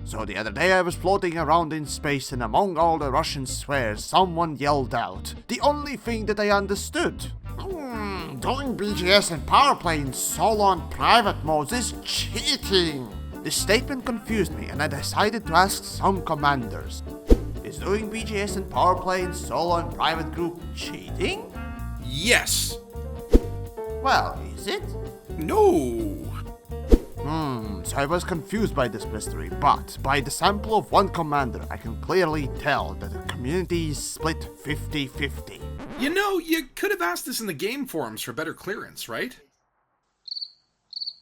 So the other day I was floating around in space and among all the Russian swears someone yelled out the only thing that I understood. Doing BGS and Power Play in solo and private modes is cheating. This statement confused me and I decided to ask some commanders. Is doing BGS and Power Play in solo and private group cheating? Yes. Well, is it? No. So I was confused by this mystery, but by the sample of one commander, I can clearly tell that the community is split 50-50. You know, you could have asked this in the game forums for better clearance, right?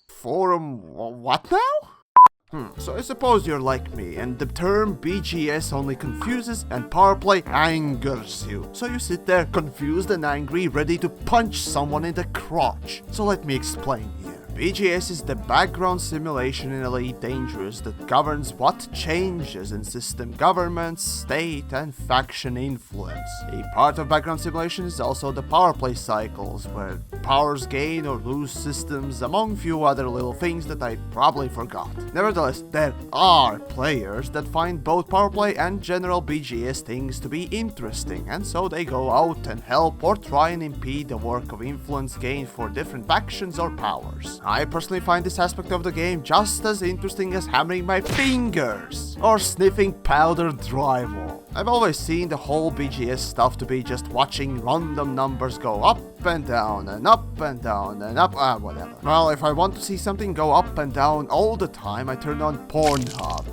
Forum what now? So I suppose you're like me, and the term BGS only confuses and Power Play angers you. So you sit there confused and angry, ready to punch someone in the crotch. So let me explain here. BGS is the background simulation in Elite Dangerous that governs what changes in system government, state, and faction influence. A part of background simulation is also the power play cycles, where powers gain or lose systems, among few other little things that I probably forgot. Nevertheless, there are players that find both power play and general BGS things to be interesting, and so they go out and help or try and impede the work of influence gained for different factions or powers. I personally find this aspect of the game just as interesting as hammering my fingers or sniffing powdered drywall. I've always seen the whole BGS stuff to be just watching random numbers go up and down and up and down and up, whatever. Well, if I want to see something go up and down all the time, I turn on Pornhub.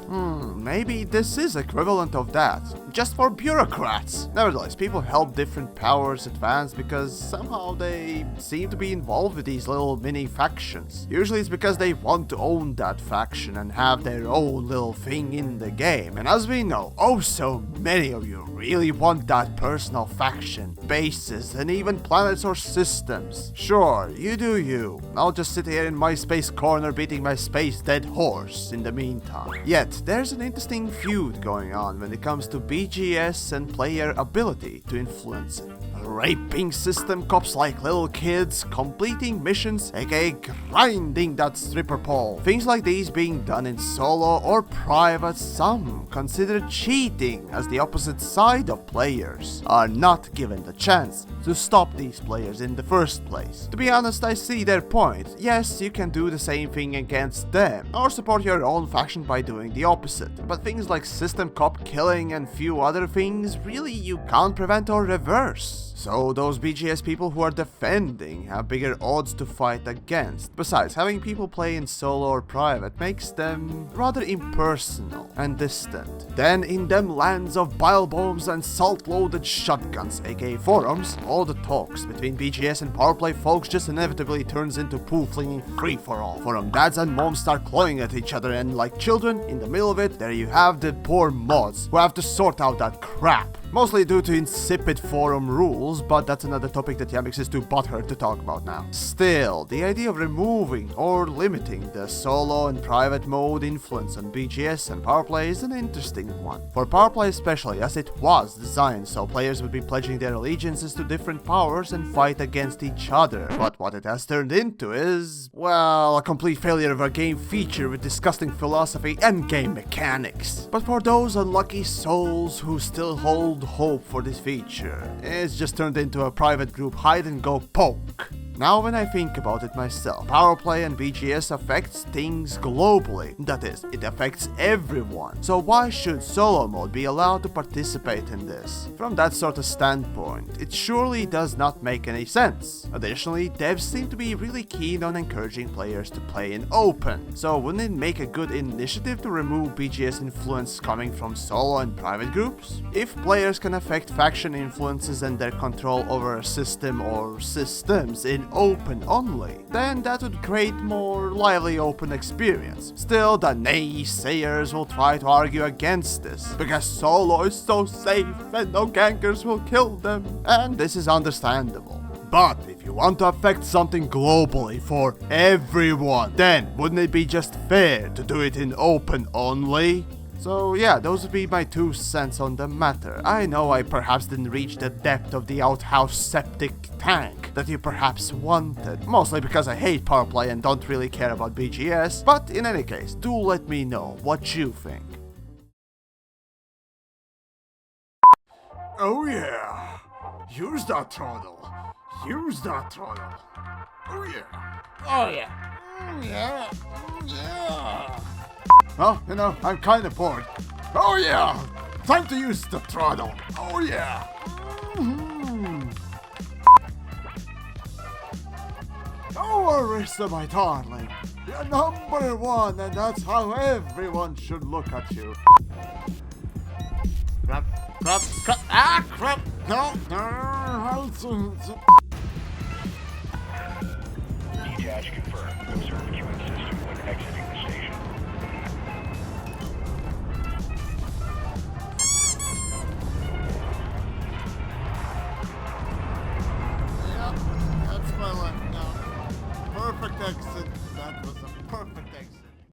Maybe this is equivalent of that, just for bureaucrats. Nevertheless, people help different powers advance because somehow they seem to be involved with these little mini factions. Usually it's because they want to own that faction and have their own little thing in the game. And as we know, oh so many of you really want that personal faction, bases, and even planets or systems. Sure, you do you. I'll just sit here in my space corner beating my space dead horse in the meantime. Yet, there's an interesting feud going on when it comes to BGS and player ability to influence it. Raping system cops like little kids, completing missions, aka grinding that stripper pole. Things like these being done in solo or private, some consider cheating, as the opposite side of players are not given the chance to stop these players in the first place. To be honest, I see their point. Yes, you can do the same thing against them, or support your own faction by doing the opposite. But things like system cop killing and few other things, really you can't prevent or reverse. So those BGS people who are defending have bigger odds to fight against. Besides, having people play in solo or private makes them rather impersonal and distant. Then in them lands of bile bombs and salt-loaded shotguns, aka forums, all the talks between BGS and power play folks just inevitably turns into poo-flinging free-for-all. Forum dads and moms start clawing at each other, and like children, in the middle of it, there you have the poor mods who have to sort out that crap. Mostly due to insipid forum rules, but that's another topic that TheYamiks is too butthurt to talk about now. Still, the idea of removing or limiting the solo and private mode influence on BGS and power play is an interesting one. For power play especially, as it was designed so players would be pledging their allegiances to different powers and fight against each other. But what it has turned into is, well, a complete failure of a game feature with disgusting philosophy and game mechanics. But for those unlucky souls who still hold hope for this feature, it's just turned into a private group hide and go poke. Now when I think about it myself, power play and BGS affects things globally. That is, it affects everyone. So why should solo mode be allowed to participate in this? From that sort of standpoint, it surely does not make any sense. Additionally, devs seem to be really keen on encouraging players to play in open. So wouldn't it make a good initiative to remove BGS influence coming from solo and private groups? If players can affect faction influences and their control over a system or systems in open only, then that would create more lively open experience. Still, the naysayers will try to argue against this, because solo is so safe and no gankers will kill them, and this is understandable. But if you want to affect something globally for everyone, then wouldn't it be just fair to do it in open only? So yeah, those would be my 2 cents on the matter. I know I perhaps didn't reach the depth of the outhouse septic tank that you perhaps wanted, mostly because I hate power play and don't really care about BGS, but in any case, do let me know what you think. Oh yeah. Use that throttle. Use that throttle. Oh yeah. Oh yeah. Yeah. Yeah. Well, you know, I'm kind of bored. Oh yeah. Time to use the throttle. Oh yeah. No worries, my darling. You're number one, and that's how everyone should look at you. Crap, crap, crap, ah, crap, no, Detach confirmed. Observe the queuing system when exiting the station. Yep, that's my left now. Perfect exit. That was a perfect exit.